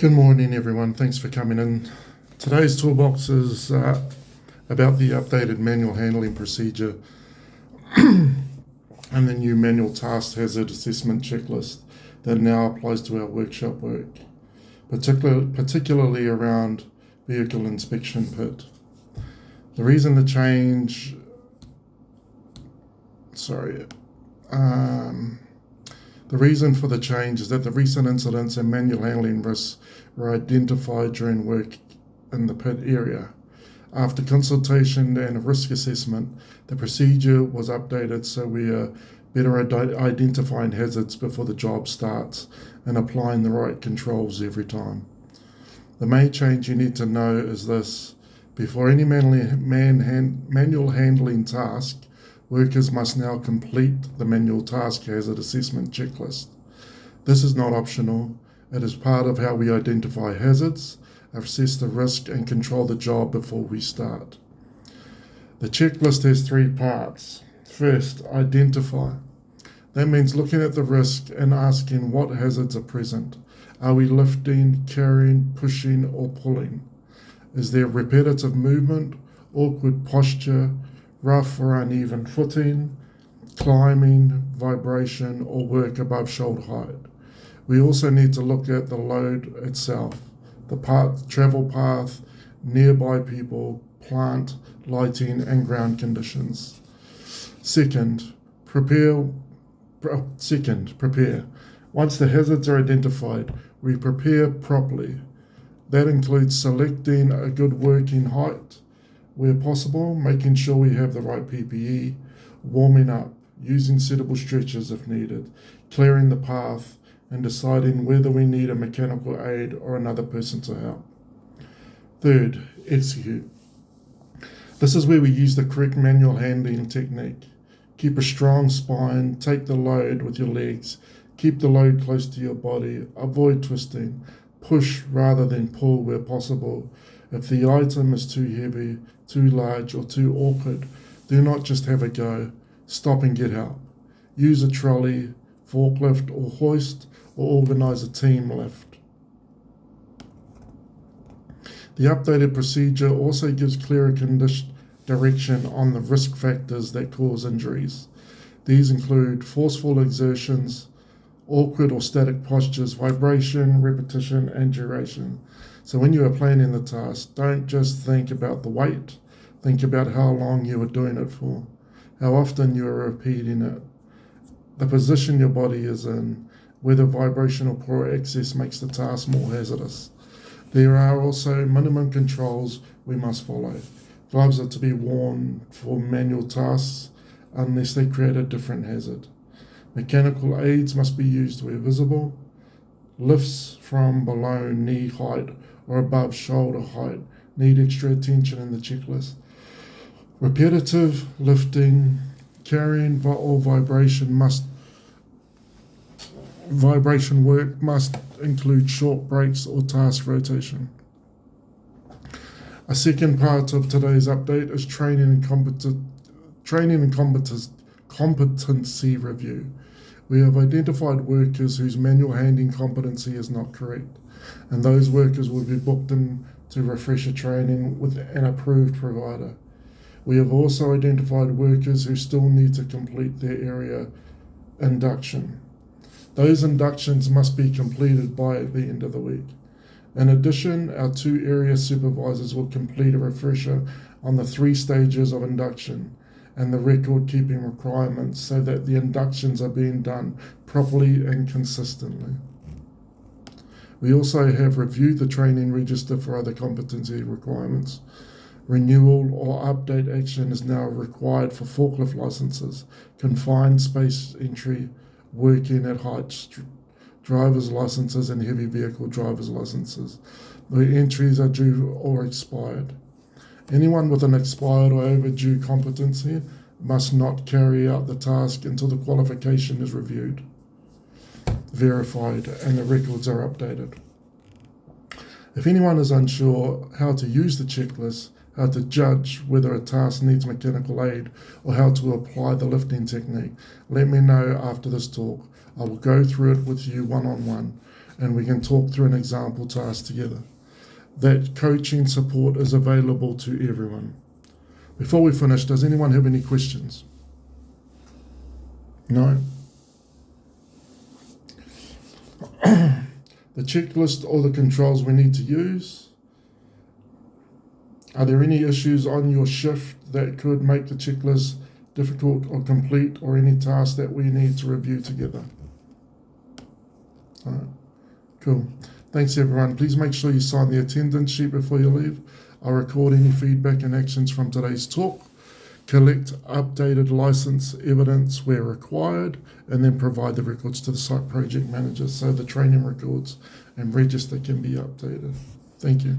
Good morning, everyone. Thanks for coming in. Today's toolbox is about the updated manual handling procedure and the new manual task hazard assessment checklist that now applies to our workshop work, particularly around vehicle inspection pit. The reason the change, the reason for the change is that the recent incidents and manual handling risks were identified during work in the pit area. After consultation and a risk assessment, the procedure was updated so we are better at identifying hazards before the job starts and applying the right controls every time. The main change you need to know is this: before any manual handling task, workers must now complete the manual task hazard assessment checklist. This is not optional. It is part of how we identify hazards, assess the risk, and control the job before we start. The checklist has three parts. First, identify. That means looking at the risk and asking what hazards are present. Are we lifting, carrying, pushing, or pulling? Is there repetitive movement, awkward posture, rough or uneven footing, climbing, vibration, or work above shoulder height? We also need to look at the load itself, the travel path, nearby people, plant, lighting, and ground conditions. Second, prepare. Once the hazards are identified, we prepare properly. That includes selecting a good working height, where possible, making sure we have the right PPE, warming up, using suitable stretchers if needed, clearing the path, and deciding whether we need a mechanical aid or another person to help. Third, execute. This is where we use the correct manual handling technique. Keep a strong spine, take the load with your legs, keep the load close to your body, avoid twisting, push rather than pull where possible. If the item is too heavy, too large, or too awkward, do not just have a go. Stop and get help. Use a trolley, forklift, or hoist, or organize a team lift. The updated procedure also gives clearer direction on the risk factors that cause injuries. These include forceful exertions, awkward or static postures, vibration, repetition, and duration. So when you are planning the task, don't just think about the weight, think about how long you are doing it for, how often you are repeating it, the position your body is in, whether vibration or poor access makes the task more hazardous. There are also minimum controls we must follow. Gloves are to be worn for manual tasks unless they create a different hazard. Mechanical aids must be used where visible. Lifts from below knee height or above shoulder height need extra attention in the checklist. Repetitive lifting, carrying, or vibration work must include short breaks or task rotation. A second part of today's update is training and competency review. We have identified workers whose manual handling competency is not correct, and those workers will be booked into refresher training with an approved provider. We have also identified workers who still need to complete their area induction. Those inductions must be completed by the end of the week. In addition, our 2 area supervisors will complete a refresher on the 3 stages of induction and the record-keeping requirements so that the inductions are being done properly and consistently. We also have reviewed the training register for other competency requirements. Renewal or update action is now required for forklift licenses, confined space entry, working at heights, driver's licenses, and heavy vehicle driver's licenses. The entries are due or expired. Anyone with an expired or overdue competency must not carry out the task until the qualification is reviewed, verified, and the records are updated. If anyone is unsure how to use the checklist, how to judge whether a task needs mechanical aid, or how to apply the lifting technique, let me know after this talk. I will go through it with you one-on-one. and we can talk through an example task together. That coaching support is available to everyone. Before we finish, does anyone have any questions? No? The checklist or the controls we need to use. Are there any issues on your shift that could make the checklist difficult or complete, or any tasks that we need to review together? All right. Cool. Thanks, everyone. Please make sure you sign the attendance sheet before you leave. I'll record any feedback and actions from today's talk, collect updated license evidence where required, and then provide the records to the site project manager so the training records and register can be updated. Thank you.